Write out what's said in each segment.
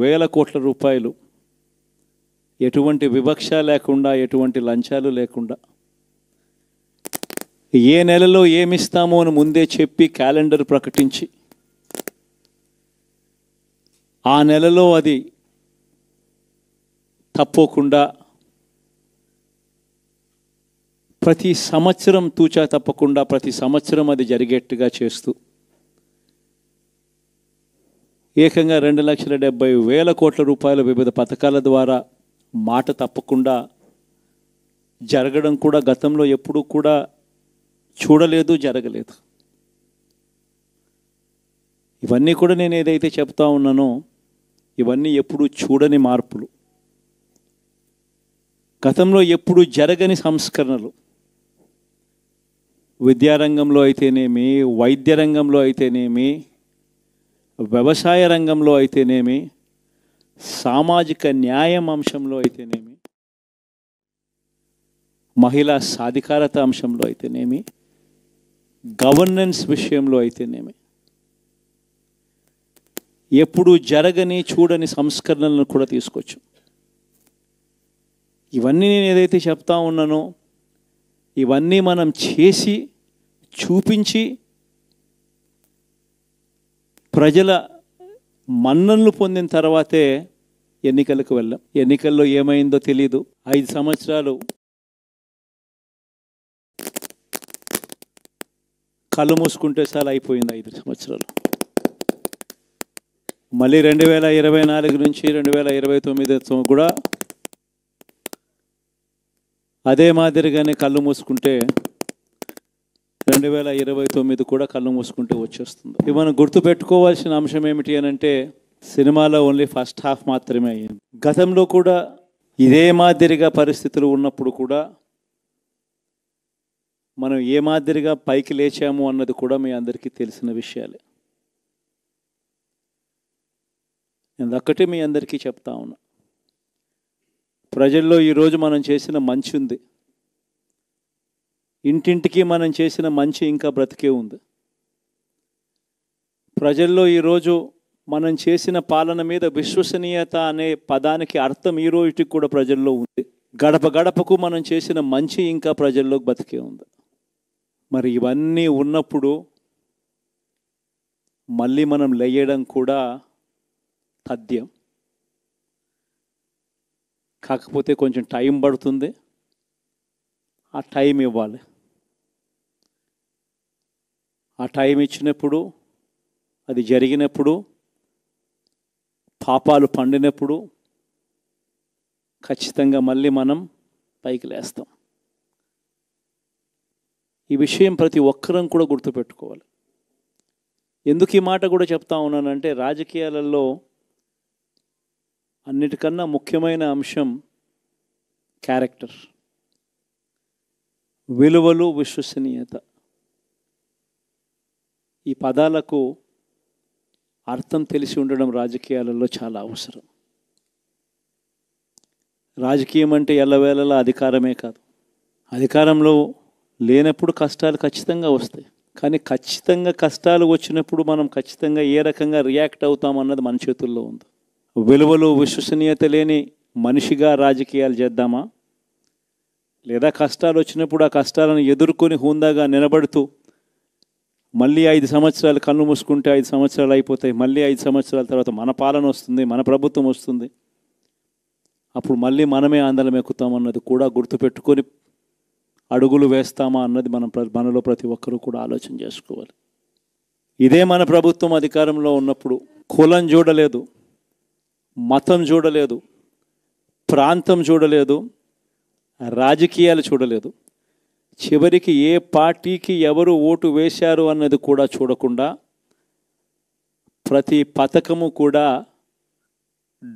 వేల కోట్ల రూపాయలు ఎటువంటి వివక్ష లేకుండా, ఎటువంటి లంచాలు లేకుండా, ఏ నెలలో ఏమిస్తామో అని ముందే చెప్పి క్యాలెండర్ ప్రకటించి ఆ నెలలో అది తప్పకుండా ప్రతి సంవత్సరం తూచా తప్పకుండా ప్రతి సంవత్సరం అది జరిగేట్టుగా చేస్తూ ఏకంగా 2,70,000 కోట్ల రూపాయల వివిధ పథకాల ద్వారా మాట తప్పకుండా జరగడం కూడా గతంలో ఎప్పుడూ కూడా చూడలేదు, జరగలేదు. ఇవన్నీ కూడా నేను ఏదైతే చెప్తా ఉన్నానో ఇవన్నీ ఎప్పుడూ చూడని మార్పులు, గతంలో ఎప్పుడూ జరగని సంస్కరణలు. విద్యారంగంలో అయితేనేమి, వైద్య రంగంలో అయితేనేమి, వ్యవసాయ రంగంలో అయితేనేమి, సామాజిక న్యాయం అంశంలో అయితేనేమి, మహిళా సాధికారత అంశంలో అయితేనేమి, గవర్నెన్స్ విషయంలో అయితేనేమి ఎప్పుడూ జరగని చూడని సంస్కరణలను కూడా తీసుకొచ్చు. ఇవన్నీ నేను ఏదైతే చెప్తా ఉన్నానో ఇవన్నీ మనం చేసి చూపించి ప్రజల మన్ననలు పొందిన తర్వాతే ఎన్నికలకు వెళ్ళాం. ఎన్నికల్లో ఏమైందో తెలీదు. 5 సంవత్సరాలు కళ్ళు మూసుకుంటే చాలా అయిపోయింది. 5 సంవత్సరాలు. మళ్ళీ 2024 నుంచి 2029 కూడా అదే మాదిరిగానే కళ్ళు మూసుకుంటే 2029 కూడా కళ్ళు మూసుకుంటే వచ్చేస్తుంది. ఇవి మనం గుర్తుపెట్టుకోవాల్సిన అంశం ఏమిటి అని అంటే సినిమాలో ఓన్లీ ఫస్ట్ హాఫ్ మాత్రమే అయ్యింది. గతంలో కూడా ఇదే మాదిరిగా పరిస్థితులు ఉన్నప్పుడు కూడా మనం ఏ మాదిరిగా పైకి లేచాము అన్నది కూడా మీ అందరికీ తెలిసిన విషయాలే. నేను ఒక్కటే మీ అందరికీ చెప్తా ఉన్నా, ప్రజల్లో ఈరోజు మనం చేసిన మంచి ఉంది. ఇంటింటికి మనం చేసిన మంచి ఇంకా బ్రతికే ఉంది. ప్రజల్లో ఈరోజు మనం చేసిన పాలన మీద విశ్వసనీయత అనే పదానికి అర్థం ఈ రోజుకి కూడా ప్రజల్లో ఉంది. గడప గడపకు మనం చేసిన మంచి ఇంకా ప్రజల్లో బతికే ఉంది. మరి ఇవన్నీ ఉన్నప్పుడు మళ్ళీ మనం లేయడం కూడా తథ్యం. కాకపోతే కొంచెం టైం పడుతుంది. ఆ టైం ఇవ్వాలి. ఆ టైం ఇచ్చినప్పుడు, అది జరిగినప్పుడు, పాపాలు పండినప్పుడు ఖచ్చితంగా మళ్ళీ మనం పైకి లేస్తాం. ఈ విషయం ప్రతి ఒక్కరం కూడా గుర్తుపెట్టుకోవాలి. ఎందుకు ఈ మాట కూడా చెప్తా ఉన్నానంటే రాజకీయాలలో అన్నిటికన్నా ముఖ్యమైన అంశం క్యారెక్టర్, విలువలు, విశ్వసనీయత. ఈ పదాలకు అర్థం తెలిసి ఉండడం రాజకీయాలలో చాలా అవసరం. రాజకీయం అంటే ఎల్లవేళలా అధికారమే కాదు. అధికారంలో లేనప్పుడు కష్టాలు ఖచ్చితంగా వస్తాయి. కానీ ఖచ్చితంగా కష్టాలు వచ్చినప్పుడు మనం ఖచ్చితంగా ఏ రకంగా రియాక్ట్ అవుతామన్నది మన చేతుల్లో ఉంది. విలువలు, విశ్వసనీయత లేని మనిషిగా రాజకీయాలు చేద్దామా, లేదా కష్టాలు వచ్చినప్పుడు ఆ కష్టాలను ఎదుర్కొని హుందాగా నిలబడుతూ మళ్ళీ 5 సంవత్సరాలు కళ్ళు మూసుకుంటే 5 సంవత్సరాలు అయిపోతాయి, మళ్ళీ 5 సంవత్సరాల తర్వాత మన పాలన వస్తుంది, మన ప్రభుత్వం వస్తుంది, అప్పుడు మళ్ళీ మనమే ఆందోళన ఎక్కుతామన్నది కూడా గుర్తుపెట్టుకొని అడుగులు వేస్తామా అన్నది మనలో ప్రతి ఒక్కరూ కూడా ఆలోచన చేసుకోవాలి. ఇదే మన ప్రభుత్వం అధికారంలో ఉన్నప్పుడు కులం చూడలేదు, మతం చూడలేదు, ప్రాంతం చూడలేదు, రాజకీయాలు చూడలేదు, చివరికి ఏ పార్టీకి ఎవరు ఓటు వేశారు అన్నది కూడా చూడకుండా ప్రతి పథకము కూడా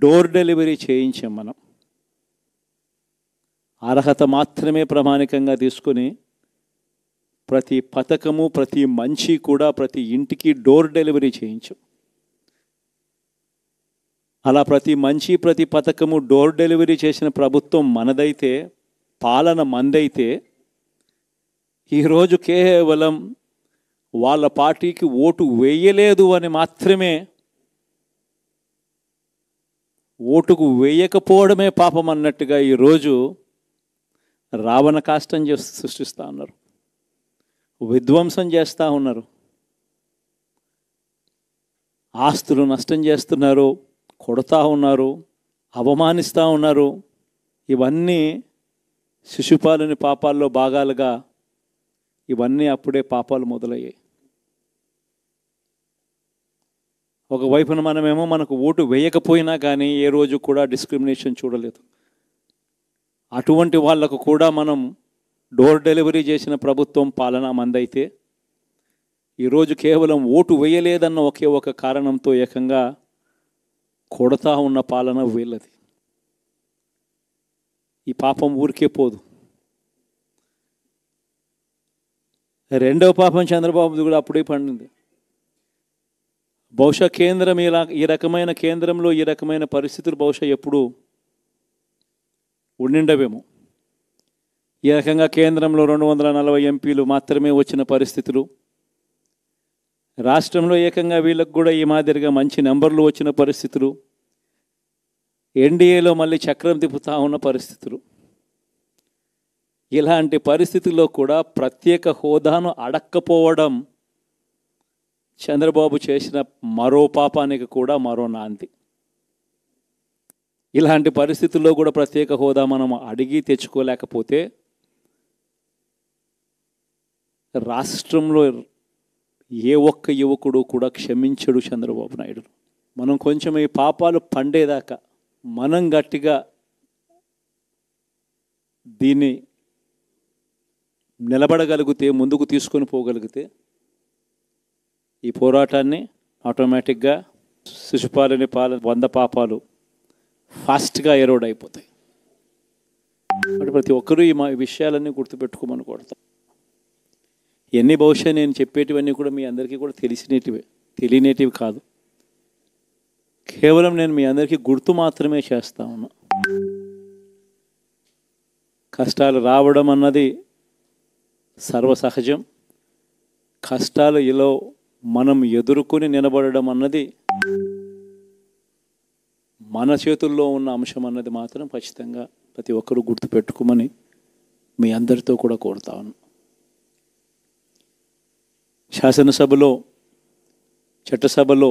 డోర్ డెలివరీ చేయించాం. మనం అర్హత మాత్రమే ప్రామాణికంగా తీసుకొని ప్రతి పథకము, ప్రతి మంచి కూడా ప్రతి ఇంటికి డోర్ డెలివరీ చేయించాం. అలా ప్రతి మంచి, ప్రతి పథకము డోర్ డెలివరీ చేసిన ప్రభుత్వం మనదైతే, పాలన మందైతే, ఈరోజు కేవలం వాళ్ళ పార్టీకి ఓటు వేయలేదు అని మాత్రమే ఓటుకు వేయకపోవడమే పాపం అన్నట్టుగా ఈరోజు రావణ కాష్టం సృష్టిస్తూ ఉన్నారు, విధ్వంసం చేస్తూ ఉన్నారు, ఆస్తులు నష్టం చేస్తున్నారు, కొడతా ఉన్నారు, అవమానిస్తూ ఉన్నారు. ఇవన్నీ శిశుపాలుని పాపాల్లో భాగాలుగా ఇవన్నీ అప్పుడే పాపాలు మొదలయ్యాయి. ఒకవైపున మనమేమో మనకు ఓటు వేయకపోయినా కానీ ఏ రోజు కూడా డిస్క్రిమినేషన్ చూడలేదు. అటువంటి వాళ్లకు కూడా మనం డోర్ డెలివరీ చేసిన ప్రభుత్వం పాలన మందైతే ఈరోజు కేవలం ఓటు వేయలేదన్న ఒకే ఒక కారణంతో ఏకంగా కొడతా ఉన్న పాలన వీళ్ళది. ఈ పాపం ఊరికే పోదు. రెండవ పాపం చంద్రబాబుది కూడా అప్పుడే పండింది. బహుశా కేంద్రం ఈ రకమైన కేంద్రంలో ఈ రకమైన పరిస్థితులు బహుశా ఎప్పుడు ఉండిండవేమో. ఈ రకంగా కేంద్రంలో 240 ఎంపీలు మాత్రమే వచ్చిన పరిస్థితులు, రాష్ట్రంలో ఏకంగా వీళ్ళకు కూడా ఈ మాదిరిగా మంచి నెంబర్లు వచ్చిన పరిస్థితులు, ఎన్డీఏలో మళ్ళీ చక్రం తిప్పుతా ఉన్న పరిస్థితులు. ఇలాంటి పరిస్థితుల్లో కూడా ప్రత్యేక హోదాను అడక్కపోవడం చంద్రబాబు చేసిన మరో పాపానికి కూడా మరో నాంది. ఇలాంటి పరిస్థితుల్లో కూడా ప్రత్యేక హోదా మనం అడిగి తెచ్చుకోలేకపోతే రాష్ట్రంలో ఏ ఒక్క యువకుడు కూడా క్షమించడు చంద్రబాబు నాయుడు. మనం కొంచెం ఈ పాపాలు పండేదాకా మనం గట్టిగా దీన్ని నిలబడగలిగితే, ముందుకు తీసుకొని పోగలిగితే ఈ పోరాటాన్ని ఆటోమేటిక్గా శిశుపాలుని 100 పాపాలు ఫాస్ట్గా ఎరోడ్ అయిపోతాయి. అంటే ప్రతి ఒక్కరూ ఈ విషయాలన్నీ గుర్తుపెట్టుకోమని కోరుతాం. ఎన్ని బహుశా నేను చెప్పేటివన్నీ కూడా మీ అందరికీ కూడా తెలియనేటివి కాదు. కేవలం నేను మీ అందరికీ గుర్తు మాత్రమే చేస్తా ఉన్నా. కష్టాలు రావడం అన్నది సర్వసహజం. కష్టాలు ఇలా మనం ఎదుర్కొని నిలబడడం అన్నది మన చేతుల్లో ఉన్న అంశం అన్నది మాత్రం ఖచ్చితంగా ప్రతి ఒక్కరూ గుర్తుపెట్టుకోమని మీ అందరితో కూడా కోరుతా ఉన్నాను. శాసనసభలో, చట్టసభలో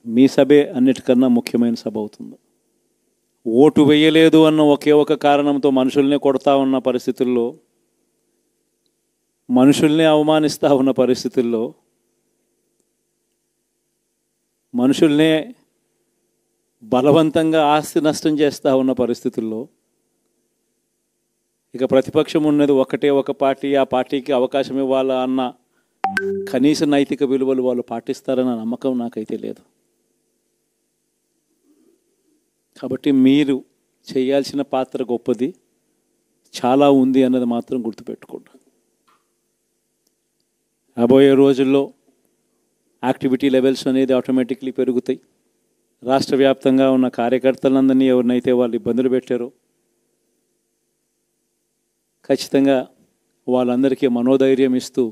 మీ సభే అన్నిటికన్నా ముఖ్యమైన సభ అవుతుంది. ఓటు వేయలేదు అన్న ఒకే ఒక కారణంతో మనుషుల్నే కొడతా ఉన్న పరిస్థితుల్లో, మనుషుల్ని అవమానిస్తూ ఉన్న పరిస్థితుల్లో, మనుషుల్నే బలవంతంగా ఆస్తి నష్టం చేస్తూ ఉన్న పరిస్థితుల్లో ఇక ప్రతిపక్షం ఉన్నది ఒకటే ఒక పార్టీ, ఆ పార్టీకి అవకాశం ఇవ్వాలా అన్న కనీస నైతిక విలువలు వాళ్ళు పాటిస్తారన్న నమ్మకం నాకైతే లేదు. కాబట్టి మీరు చేయాల్సిన పాత్ర గొప్పది, చాలా ఉంది అన్నది మాత్రం గుర్తుపెట్టుకోండి. రాబోయే రోజుల్లో యాక్టివిటీ లెవెల్స్ అనేది ఆటోమేటిక్లీ పెరుగుతాయి. రాష్ట్ర వ్యాప్తంగా ఉన్న కార్యకర్తలందరినీ ఎవరినైతే వాళ్ళు ఇబ్బందులు పెట్టారో ఖచ్చితంగా వాళ్ళందరికీ మనోధైర్యం ఇస్తూ